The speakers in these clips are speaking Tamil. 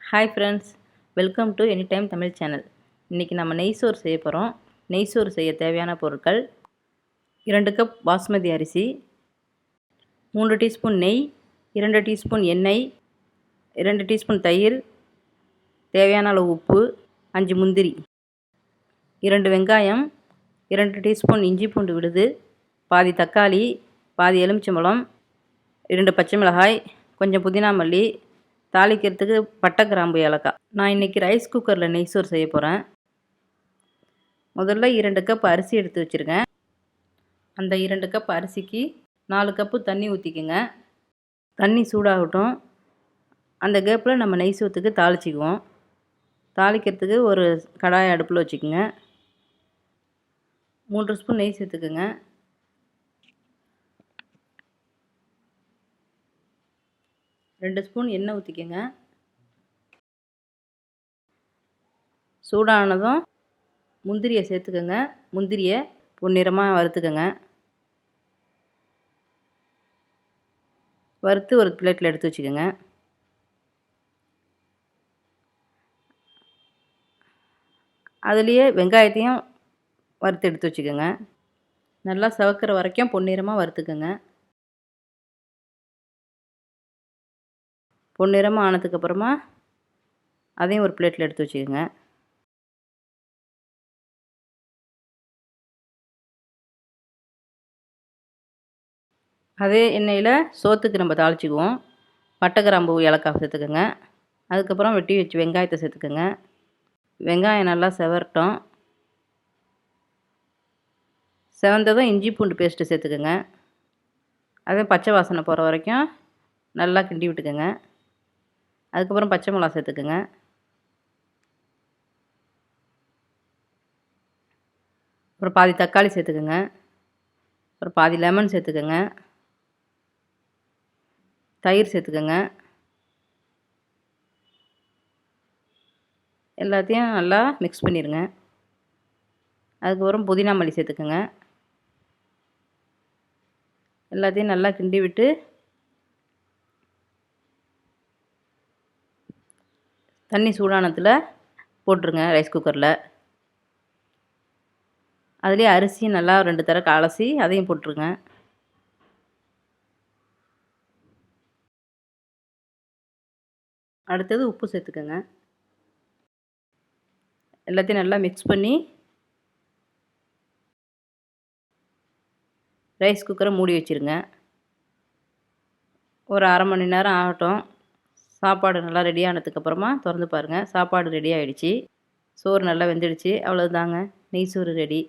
Hi friends, welcome to any time Tamil channel. இன்றைக்கி நம்ம நெய் சோறு செய்ய போகிறோம். நெய் சோறு செய்ய தேவையான பொருட்கள்: 2 கப் பாஸ்மதி அரிசி, 3 டீஸ்பூன் நெய், 2 டீஸ்பூன் எண்ணெய், 2 டீஸ்பூன் தயிர், தேவையான அளவு உப்பு, 5 முந்திரி, 2 வெங்காயம், 2 டீஸ்பூன் இஞ்சி பூண்டு விழுது, பாதி தக்காளி, பாதி எலுமிச்சம்பழம், 2 பச்சை மிளகாய், கொஞ்சம் புதினா மல்லி, தாளிக்கிறதுக்கு பட்டை கிராம்பு ஏலக்காய். நான் இன்றைக்கி ரைஸ் குக்கரில் நெய் சோறு செய்ய போகிறேன். முதல்ல 2 கப் அரிசி எடுத்து வச்சுருக்கேன். அந்த 2 கப் அரிசிக்கு 4 கப்பு தண்ணி ஊற்றிக்குங்க. தண்ணி சூடாகட்டும். அந்த கேப்பில் நம்ம நெய் சோத்துக்கு தாளிச்சிக்குவோம். தாளிக்கிறதுக்கு ஒரு கடாயை அடுப்பில் வச்சுக்கோங்க. 3 ஸ்பூன் நெய் சேர்த்துக்குங்க. ரெண்டு ஸ்பூன் எண்ணெய் ஊற்றிக்கங்க. சூடானதும் முந்திரியை சேர்த்துக்கோங்க. முந்திரியை பொன்னிறமாக வறுத்துக்கோங்க. வறுத்து ஒரு பிளேட்டில் எடுத்து வச்சுக்கோங்க. அதுலேயே வெங்காயத்தையும் வறுத்து எடுத்து வச்சுக்கோங்க. நல்லா சவக்கிற வரைக்கும் பொன்னிறமாக வறுத்துக்கோங்க. பொன்னிறமாக ஆனதுக்கப்புறமா அதையும் ஒரு பிளேட்டில் எடுத்து வச்சுக்கோங்க. அதே எண்ணெயில் சோத்துக்கு நம்ம தாளிச்சிக்குவோம். பட்டை கிராம்பு ஏலக்காய் சேர்த்துக்கோங்க. அதுக்கப்புறம் வெட்டி வச்சு வெங்காயத்தை சேர்த்துக்கோங்க. வெங்காயம் நல்லா செவரட்டும். செவந்ததும் இஞ்சி பூண்டு பேஸ்ட்டு சேர்த்துக்கோங்க. அதே பச்சை வாசனை போகிற வரைக்கும் நல்லா கிண்டி விட்டுக்கோங்க. அதுக்கப்புறம் பச்சை மிளகா சேர்த்துக்கோங்க. அப்புறம் பாதி தக்காளி சேர்த்துக்கோங்க. அப்புறம் பாதி லெமன் சேர்த்துக்கோங்க. தயிர் சேர்த்துக்கோங்க. எல்லாத்தையும் நல்லா மிக்ஸ் பண்ணிடுங்க. அதுக்கப்புறம் புதினா மல்லி சேர்த்துக்கோங்க. எல்லாத்தையும் நல்லா கிண்டி விட்டு தண்ணி சூடானத்தில் போட்டுருங்க ரைஸ் குக்கரில். அதுலேயே அரிசி நல்லா 2 தடவை அலசி அதையும் போட்டுருங்க. அடுத்தது உப்பு சேர்த்துக்கோங்க. எல்லாத்தையும் நல்லா மிக்ஸ் பண்ணி ரைஸ் குக்கரை மூடி வச்சுருங்க. ஒரு அரை மணி நேரம் ஆகட்டும். சாப்பாடு நல்லா ரெடி ஆனதுக்கப்புறமா திறந்து பாருங்கள். சாப்பாடு ரெடி ஆகிடுச்சி. சோறு நல்லா வெந்துடுச்சு. அவ்வளோதாங்க, நெய் சோறு ரெடி.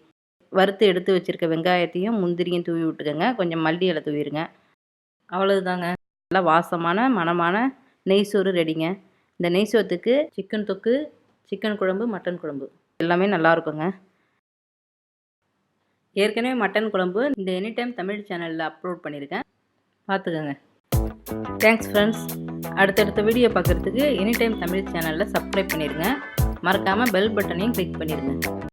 வறுத்து எடுத்து வச்சுருக்க வெங்காயத்தையும் முந்திரியும் தூவி விட்டுக்கோங்க. கொஞ்சம் மல்லி இலை தூவிடுங்க. அவ்வளோதாங்க, நல்லா வாசமான மணமான நெய் சோறு ரெடிங்க. இந்த நெய் சோத்துக்கு சிக்கன் தொக்கு, சிக்கன் குழம்பு, மட்டன் குழம்பு எல்லாமே நல்லாயிருக்குங்க. ஏற்கனவே மட்டன் குழம்பு இந்த எனி டைம் தமிழ் சேனலில் அப்லோட் பண்ணியிருக்கேன், பார்த்துக்கோங்க. Thanks friends. அடுத்தடுத்த வீடியோ பார்க்குறதுக்கு எனி டைம் தமிழ் சேனலில் சப்ஸ்கிரைப் பண்ணிடுங்க. மறக்காமல் பெல் பட்டனையும் கிளிக் பண்ணிடுங்க.